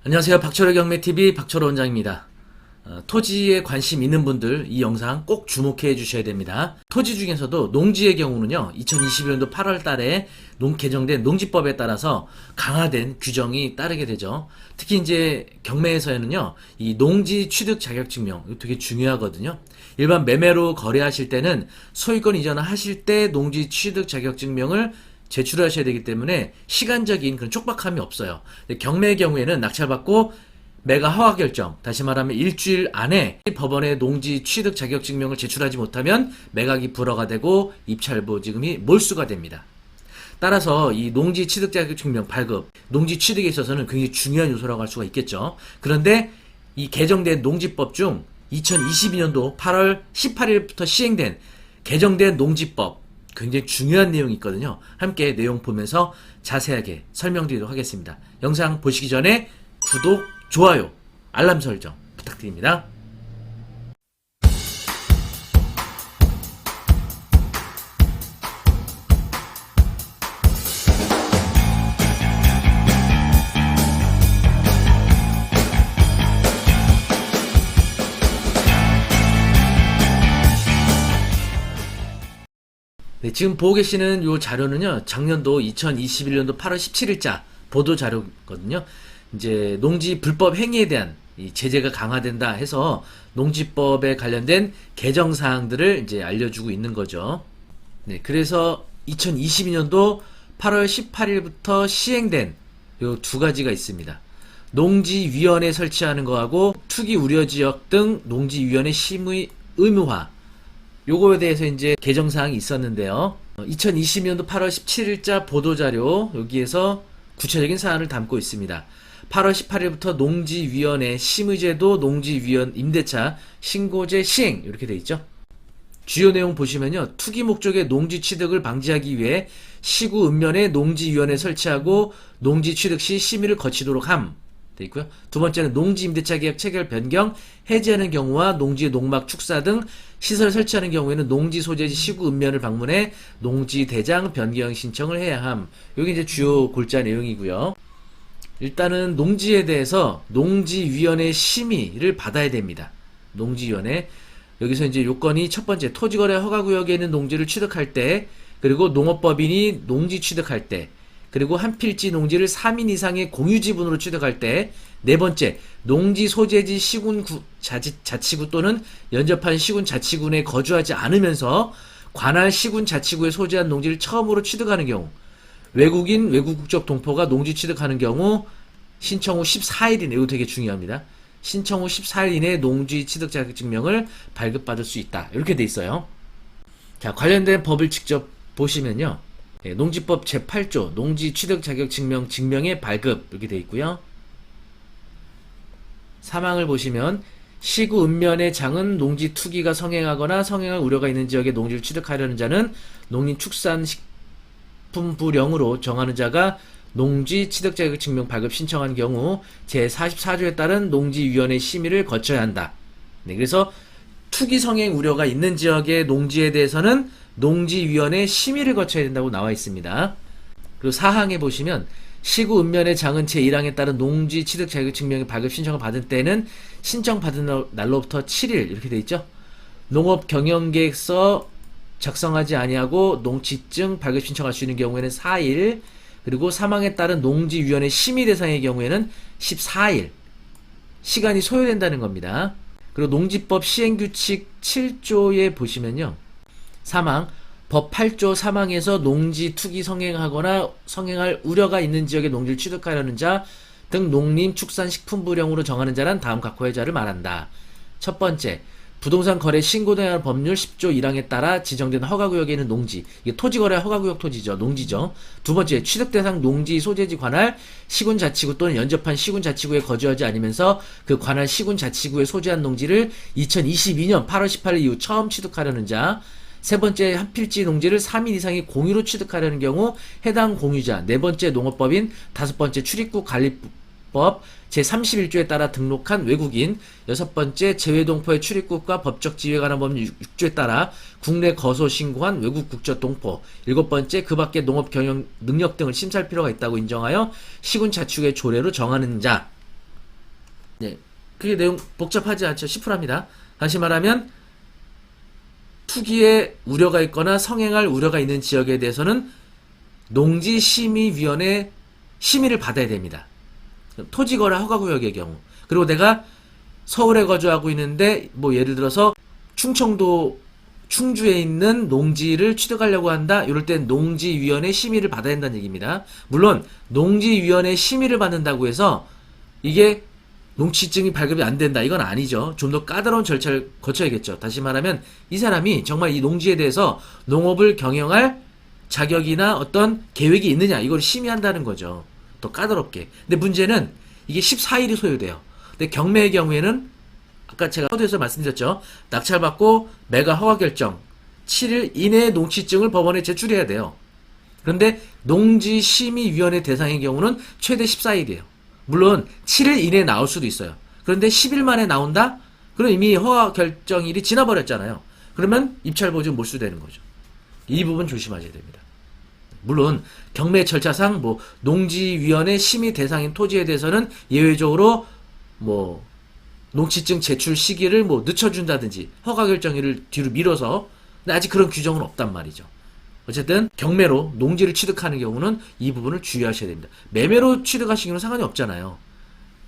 안녕하세요. 박철호 경매TV 박철호 원장입니다. 토지에 관심 있는 분들 이 영상 꼭 주목해 주셔야 됩니다. 토지 중에서도 농지의 경우는요, 2021년도 8월 달에 개정된 농지법에 따라서 강화된 규정이 따르게 되죠. 특히 이제 경매에서는요, 이 농지 취득 자격 증명, 이거 되게 중요하거든요. 일반 매매로 거래하실 때는 소유권 이전을 하실 때 농지 취득 자격 증명을 제출하셔야 되기 때문에 시간적인 그런 촉박함이 없어요. 경매의 경우에는 낙찰받고 매가 허가 결정, 다시 말하면 일주일 안에 법원에 농지 취득 자격 증명을 제출하지 못하면 매각이 불허가 되고 입찰 보증금이 몰수가 됩니다. 따라서 이 농지 취득 자격 증명 발급, 농지 취득에 있어서는 굉장히 중요한 요소라고 할 수가 있겠죠. 그런데 이 개정된 농지법 중 2022년도 8월 18일부터 시행된 개정된 농지법, 굉장히 중요한 내용이 있거든요. 함께 내용 보면서 자세하게 설명드리도록 하겠습니다. 영상 보시기 전에 구독, 좋아요, 알람 설정 부탁드립니다. 네, 지금 보고 계시는 이 자료는요, 작년도 2021년도 8월 17일자 보도 자료거든요. 이제 농지 불법 행위에 대한 이 제재가 강화된다 해서 농지법에 관련된 개정 사항들을 이제 알려주고 있는 거죠. 네, 그래서 2022년도 8월 18일부터 시행된 요 두 가지가 있습니다. 농지위원회 설치하는 거하고 투기 우려 지역 등 농지위원회 심의 의무화, 요거에 대해서 이제 개정사항이 있었는데요. 2020년도 8월 17일자 보도자료, 여기에서 구체적인 사안을 담고 있습니다. 8월 18일부터 농지위원회 심의제도 농지위원 임대차 신고제 시행, 이렇게 돼 있죠. 주요 내용 보시면요, 투기 목적의 농지 취득을 방지하기 위해 시구 읍면에 농지위원회 설치하고 농지 취득 시 심의를 거치도록 함 돼 있고요. 두 번째는 농지 임대차 계약 체결 변경 해지하는 경우와 농지 농막 축사 등 시설 설치하는 경우에는 농지 소재지 시구 읍면을 방문해 농지 대장 변경 신청을 해야 함. 여기 이제 주요 골자 내용이고요. 일단은 농지에 대해서 농지위원회 심의를 받아야 됩니다. 농지위원회. 여기서 이제 요건이 첫 번째, 토지거래 허가구역에 있는 농지를 취득할 때, 그리고 농업법인이 농지 취득할 때, 그리고 한 필지 농지를 3인 이상의 공유지분으로 취득할 때, 네 번째, 농지 소재지 시군 자치구 또는 연접한 시군 자치군에 거주하지 않으면서 관할 시군 자치구에 소재한 농지를 처음으로 취득하는 경우, 외국인 외국 국적 동포가 농지 취득하는 경우 신청 후 14일 이내, 이거 되게 중요합니다. 신청 후 14일 이내 농지 취득 자격 증명을 발급받을 수 있다. 이렇게 돼 있어요. 자, 관련된 법을 직접 보시면요. 농지법 제8조 농지 취득 자격 증명 증명의 발급, 이렇게 돼 있고요. 사망을 보시면 시구 읍면의 장은 농지 투기가 성행하거나 성행할 우려가 있는 지역에 농지를 취득하려는 자는 농림축산식품부령으로 정하는 자가 농지 취득 자격 증명 발급 신청한 경우 제44조에 따른 농지위원회 심의를 거쳐야 한다. 네, 그래서 투기 성행 우려가 있는 지역의 농지에 대해서는 농지위원회 심의를 거쳐야 된다고 나와 있습니다. 그리고 사항에 보시면 시구 읍면의 장은 제1항에 따른 농지 취득 자격 증명의 발급 신청을 받은 때는 신청 받은 날로부터 7일, 이렇게 돼 있죠. 농업 경영계획서 작성하지 아니하고 농지증 발급 신청할 수 있는 경우에는 4일, 그리고 사망에 따른 농지위원회 심의 대상의 경우에는 14일 시간이 소요된다는 겁니다. 그리고 농지법 시행규칙 7조에 보시면요, 사망, 법 8조 사망에서 농지 투기 성행하거나 성행할 우려가 있는 지역에 농지를 취득하려는 자 등 농림축산식품부령으로 정하는 자란 다음 각호의 자를 말한다. 첫 번째, 부동산 거래 신고대항 법률 10조 1항에 따라 지정된 허가구역에 있는 농지, 이게 토지거래 허가구역 토지죠, 농지죠. 두 번째, 취득대상 농지 소재지 관할 시군자치구 또는 연접한 시군자치구에 거주하지 않으면서 그 관할 시군자치구에 소재한 농지를 2022년 8월 18일 이후 처음 취득하려는 자. 세 번째, 한 필지 농지를 3인 이상이 공유로 취득하려는 경우 해당 공유자. 네 번째, 농업법인. 다섯 번째, 출입국 관리법 제31조에 따라 등록한 외국인. 여섯 번째, 재외동포의 출입국과 법적 지위에 관한 법률 6조에 따라 국내 거소 신고한 외국 국적 동포. 일곱 번째, 그 밖에 농업 경영 능력 등을 심사할 필요가 있다고 인정하여 시군 자축의 조례로 정하는 자. 네, 그게 내용 복잡하지 않죠. 시플합니다. 다시 말하면 투기에 우려가 있거나 성행할 우려가 있는 지역에 대해서는 농지심의위원회 심의를 받아야 됩니다. 토지거래 허가구역의 경우. 그리고 내가 서울에 거주하고 있는데 뭐 예를 들어서 충청도 충주에 있는 농지를 취득하려고 한다. 이럴 땐 농지위원회 심의를 받아야 된다는 얘기입니다. 물론 농지위원회 심의를 받는다고 해서 이게 농지증이 발급이 안 된다. 이건 아니죠. 좀 더 까다로운 절차를 거쳐야겠죠. 다시 말하면 이 사람이 정말 이 농지에 대해서 농업을 경영할 자격이나 어떤 계획이 있느냐 이걸 심의한다는 거죠. 더 까다롭게. 근데 문제는 이게 14일이 소요돼요. 근데 경매의 경우에는 아까 제가 서두에서 말씀드렸죠. 낙찰받고 매각 허가 결정 7일 이내에 농지증을 법원에 제출해야 돼요. 그런데 농지심의위원회 대상의 경우는 최대 14일이에요. 물론 7일 이내에 나올 수도 있어요. 그런데 10일 만에 나온다? 그럼 이미 허가 결정일이 지나버렸잖아요. 그러면 입찰보증 몰수되는 거죠. 이 부분 조심하셔야 됩니다. 물론 경매 절차상 뭐 농지위원회 심의 대상인 토지에 대해서는 예외적으로 뭐 농지증 제출 시기를 뭐 늦춰준다든지 허가 결정일을 뒤로 미뤄서, 근데 아직 그런 규정은 없단 말이죠. 어쨌든 경매로 농지를 취득하는 경우는 이 부분을 주의하셔야 됩니다. 매매로 취득하시기는 상관이 없잖아요.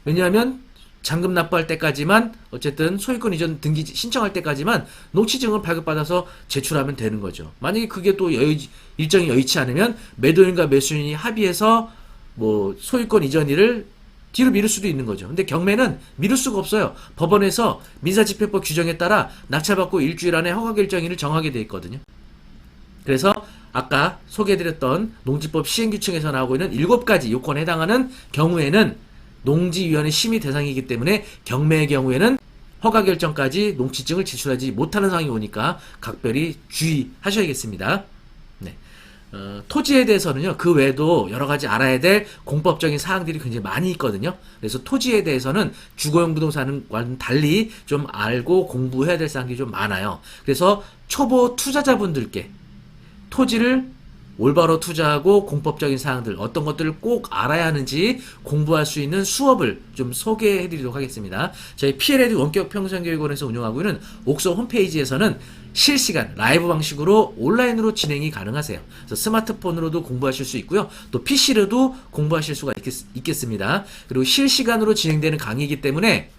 왜냐하면 잔금 납부할 때까지만, 어쨌든 소유권 이전 등기 신청할 때까지만 농지증을 발급받아서 제출하면 되는 거죠. 만약에 그게 또 일정이 여의치 않으면 매도인과 매수인이 합의해서 뭐 소유권 이전일을 뒤로 미룰 수도 있는 거죠. 근데 경매는 미룰 수가 없어요. 법원에서 민사집행법 규정에 따라 낙찰받고 일주일 안에 허가결정일을 정하게 돼 있거든요. 그래서 아까 소개해드렸던 농지법 시행규칙에서 나오고 있는 7가지 요건에 해당하는 경우에는 농지위원회 심의 대상이기 때문에 경매의 경우에는 허가결정까지 농지증을 제출하지 못하는 상황이 오니까 각별히 주의하셔야겠습니다. 네. 토지에 대해서는요, 그 외에도 여러 가지 알아야 될 공법적인 사항들이 굉장히 많이 있거든요. 그래서 토지에 대해서는 주거용 부동산과는 달리 좀 알고 공부해야 될 사항들이 좀 많아요. 그래서 초보 투자자분들께 토지를 올바로 투자하고 공법적인 사항들, 어떤 것들을 꼭 알아야 하는지 공부할 수 있는 수업을 좀 소개해 드리도록 하겠습니다. 저희 PLED 원격 평생교육원에서 운영하고 있는 옥서 홈페이지에서는 실시간 라이브 방식으로 온라인으로 진행이 가능하세요. 그래서 스마트폰으로도 공부하실 수 있고요. 또 PC로도 공부하실 수가 있겠습니다. 그리고 실시간으로 진행되는 강의이기 때문에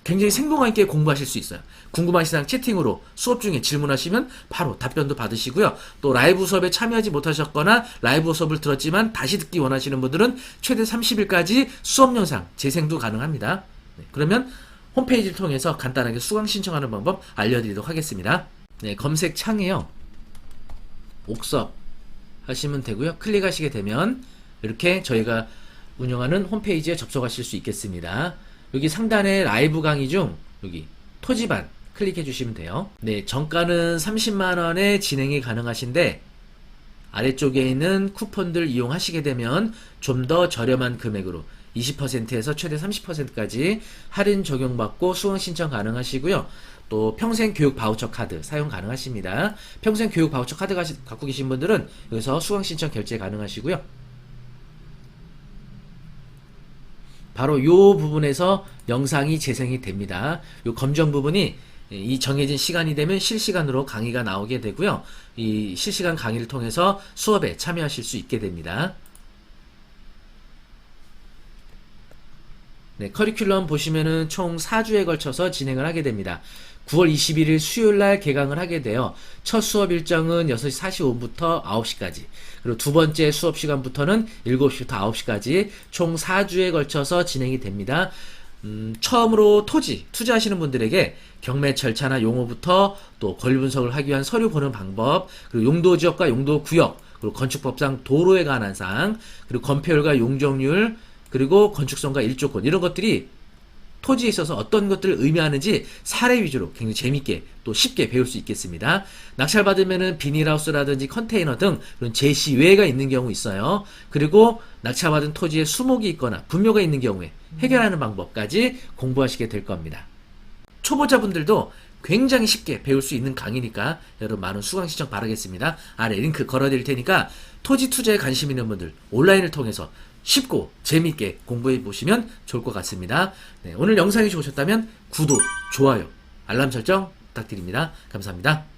굉장히 생동감 있게 공부하실 수 있어요. 궁금하신 사항 채팅으로 수업 중에 질문하시면 바로 답변도 받으시고요. 또 라이브 수업에 참여하지 못하셨거나 라이브 수업을 들었지만 다시 듣기 원하시는 분들은 최대 30일까지 수업 영상 재생도 가능합니다. 네, 그러면 홈페이지를 통해서 간단하게 수강 신청하는 방법 알려드리도록 하겠습니다. 네, 검색창에요, 옥섭 하시면 되고요. 클릭하시게 되면 이렇게 저희가 운영하는 홈페이지에 접속하실 수 있겠습니다. 여기 상단에 라이브 강의 중 여기 토지반 클릭해 주시면 돼요. 네, 정가는 30만원에 진행이 가능하신데 아래쪽에 있는 쿠폰들 이용하시게 되면 좀 더 저렴한 금액으로 20%에서 최대 30%까지 할인 적용받고 수강 신청 가능하시고요. 또 평생 교육 바우처 카드 사용 가능하십니다. 평생 교육 바우처 카드 갖고 계신 분들은 여기서 수강 신청 결제 가능하시고요. 바로 이 부분에서 영상이 재생이 됩니다. 이 검정 부분이 이 정해진 시간이 되면 실시간으로 강의가 나오게 되고요. 이 실시간 강의를 통해서 수업에 참여하실 수 있게 됩니다. 네, 커리큘럼 보시면은 총 4주에 걸쳐서 진행을 하게 됩니다. 9월 21일 수요일날 개강을 하게 돼요. 첫 수업 일정은 6시 45분부터 9시까지, 그리고 두 번째 수업 시간부터는 7시부터 9시까지 총 4주에 걸쳐서 진행이 됩니다. 처음으로 토지 투자하시는 분들에게 경매 절차나 용어부터 또 권리 분석을 하기 위한 서류 보는 방법, 그리고 용도지역과 용도구역, 그리고 건축법상 도로에 관한 사항, 그리고 건폐율과 용적률, 그리고 건축성과 일조권, 이런 것들이 토지에 있어서 어떤 것들을 의미하는지 사례 위주로 굉장히 재밌게 또 쉽게 배울 수 있겠습니다. 낙찰받으면은 비닐하우스라든지 컨테이너 등 그런 제시외가 있는 경우 있어요. 그리고 낙찰받은 토지에 수목이 있거나 분묘가 있는 경우에 해결하는 방법까지 공부하시게 될 겁니다. 초보자분들도 굉장히 쉽게 배울 수 있는 강의니까 여러분 많은 수강 신청 바라겠습니다. 아래 링크 걸어드릴 테니까 토지 투자에 관심 있는 분들 온라인을 통해서 쉽고 재미있게 공부해 보시면 좋을 것 같습니다. 네, 오늘 영상이 좋으셨다면 구독, 좋아요, 알람 설정 부탁드립니다. 감사합니다.